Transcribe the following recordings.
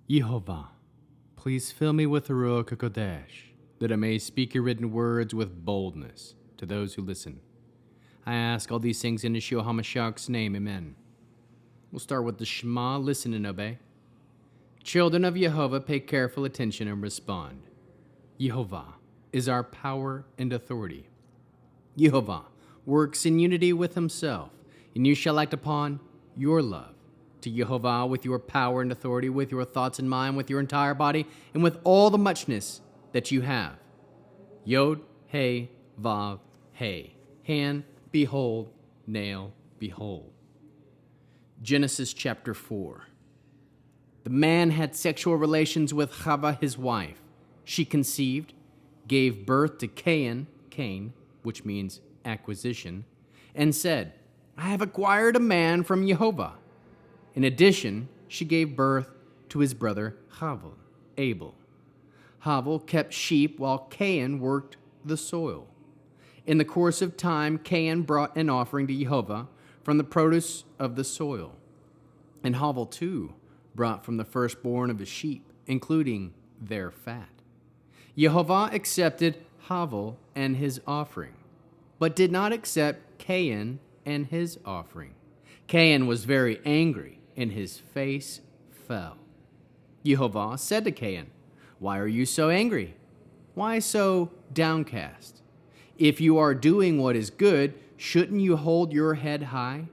Yehovah, please fill me with the Ruach HaKodesh, that I may speak your written words with boldness to those who listen. I ask all these things in Yeshua HaMashiach's name, amen. We'll start with the Shema, listen and obey. Children of Yehovah, pay careful attention and respond. Yehovah is our power and authority. Yehovah works in unity with himself, and you shall act upon your love to Yehovah with your power and authority, with your thoughts in mind, with your entire body, and with all the muchness that you have. Yod, He, Vav, He. Hand, behold, nail, behold. Genesis chapter 4. The man had sexual relations with Chava, his wife. She conceived, gave birth to Cain, which means acquisition, and said, I have acquired a man from Yehovah. In addition, she gave birth to his brother Abel. Havel kept sheep while Cain worked the soil. In the course of time, Cain brought an offering to Yehovah from the produce of the soil. And Havel too brought from the firstborn of his sheep, including their fat. Yehovah accepted Havel and his offering, but did not accept Cain and his offering. Cain was very angry, and his face fell. Yehovah said to Cain, Why are you so angry? Why so downcast? If you are doing what is good, shouldn't you hold your head high?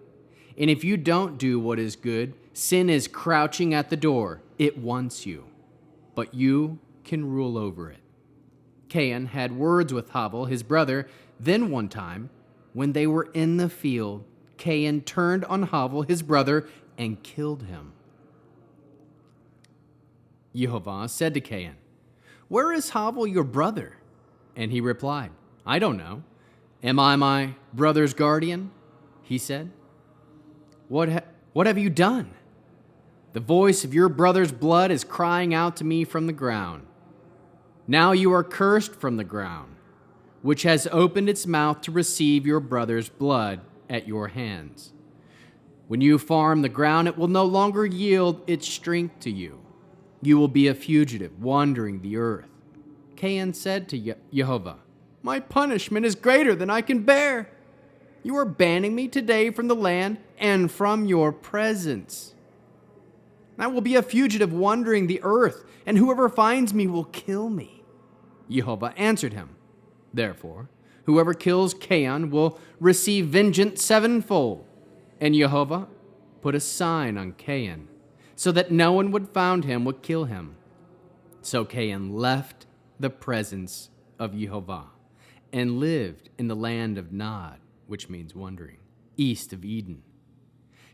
And if you don't do what is good, sin is crouching at the door. It wants you, but you can rule over it. Cain had words with Havel, his brother. Then one time, when they were in the field, Cain turned on Havel, his brother, and killed him. Yehovah said to Cain, Where is Havel, your brother? And he replied, I don't know. Am I my brother's guardian? He said, What have you done? The voice of your brother's blood is crying out to me from the ground. Now you are cursed from the ground, which has opened its mouth to receive your brother's blood at your hands. When you farm the ground, it will no longer yield its strength to you. You will be a fugitive, wandering the earth. Cain said to Yehovah, My punishment is greater than I can bear. You are banning me today from the land and from your presence. I will be a fugitive wandering the earth, and whoever finds me will kill me. Yehovah answered him, Therefore, whoever kills Cain will receive vengeance sevenfold. And Yehovah put a sign on Cain, so that no one would kill him. So Cain left the presence of Yehovah and lived in the land of Nod, which means wandering, east of Eden.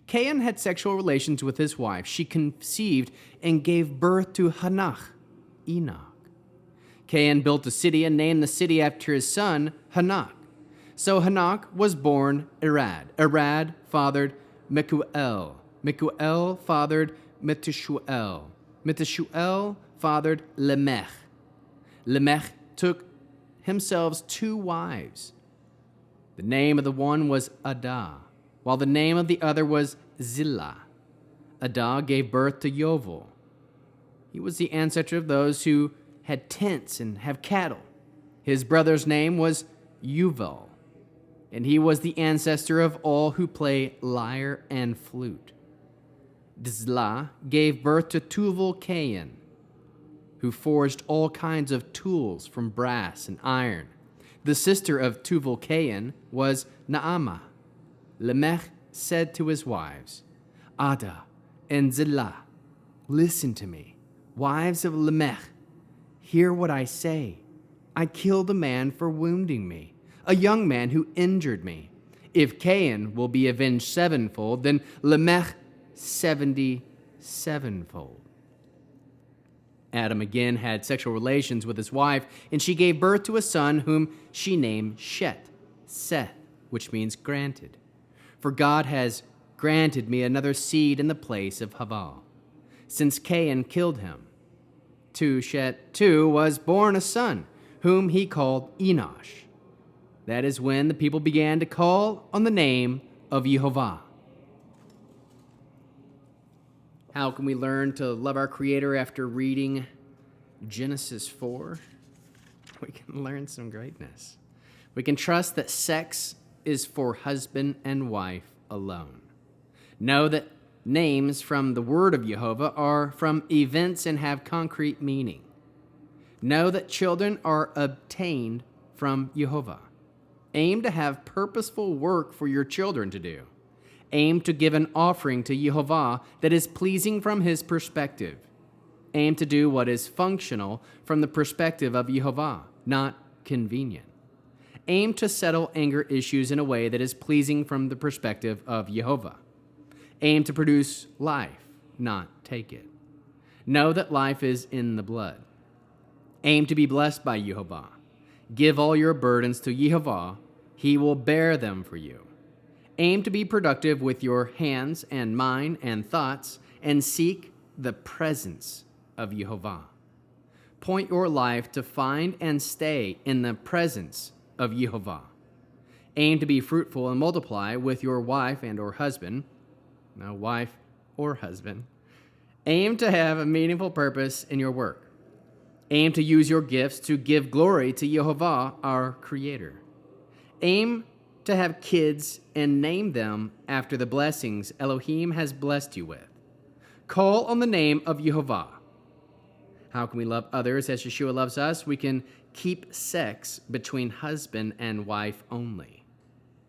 Cain had sexual relations with his wife. She conceived and gave birth to Enoch. Cain built a city and named the city after his son, Enoch. So Enoch was born Arad. Arad fathered Mekuel. Mekuel fathered Metushuel. Metushuel fathered Lemech. Lemech took himself 2 wives. The name of the one was Adah, while the name of the other was Zillah. Adah gave birth to Yovel. He was the ancestor of those who had tents and have cattle. His brother's name was Yuval, and he was the ancestor of all who play lyre and flute. Zillah gave birth to Tuval-Cain, who forged all kinds of tools from brass and iron. The sister of Tuval-Cain was Naamah. Lamech said to his wives, Adah and Zillah, listen to me. Wives of Lamech, hear what I say. I killed a man for wounding me, a young man who injured me. If Cain will be avenged sevenfold, then Lamech 77-fold. Adam again had sexual relations with his wife, and she gave birth to a son whom she named Seth, which means granted. For God has granted me another seed in the place of Havel, since Cain killed him. To Shet too was born a son, whom he called Enosh. That is when the people began to call on the name of Yehovah. How can we learn to love our Creator after reading Genesis 4? We can learn some greatness. We can trust that sex is for husband and wife alone. Know that names from the word of Jehovah are from events and have concrete meaning. Know that children are obtained from Jehovah. Aim to have purposeful work for your children to do. Aim to give an offering to Jehovah that is pleasing from his perspective. Aim to do what is functional from the perspective of Jehovah, not convenient. Aim to settle anger issues in a way that is pleasing from the perspective of Jehovah. Aim to produce life, not take it. Know that life is in the blood. Aim to be blessed by Jehovah. Give all your burdens to Jehovah. He will bear them for you. Aim to be productive with your hands and mind and thoughts, and seek the presence of Jehovah. Point your life to find and stay in the presence of Jehovah. Aim to be fruitful and multiply with your wife and or husband. No, wife or husband. Aim to have a meaningful purpose in your work. Aim to use your gifts to give glory to Jehovah, our Creator. Aim to have kids and name them after the blessings Elohim has blessed you with. Call on the name of Jehovah. How can we love others as Yeshua loves us? We can keep sex between husband and wife only.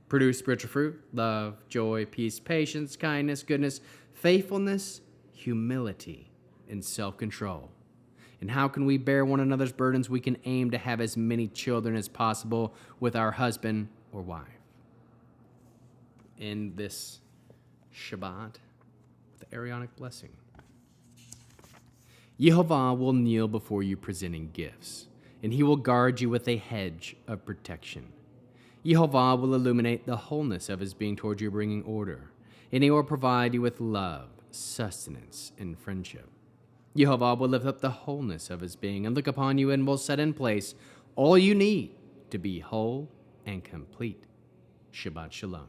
Produce spiritual fruit, love, joy, peace, patience, kindness, goodness, faithfulness, humility, and self-control. And how can we bear one another's burdens? We can aim to have as many children as possible with our husband or wife. In this Shabbat, with the Aaronic blessing. Yehovah will kneel before you presenting gifts, and he will guard you with a hedge of protection. Yehovah will illuminate the wholeness of his being toward you, bringing order, and he will provide you with love, sustenance, and friendship. Yehovah will lift up the wholeness of his being and look upon you and will set in place all you need to be whole and complete. Shabbat Shalom.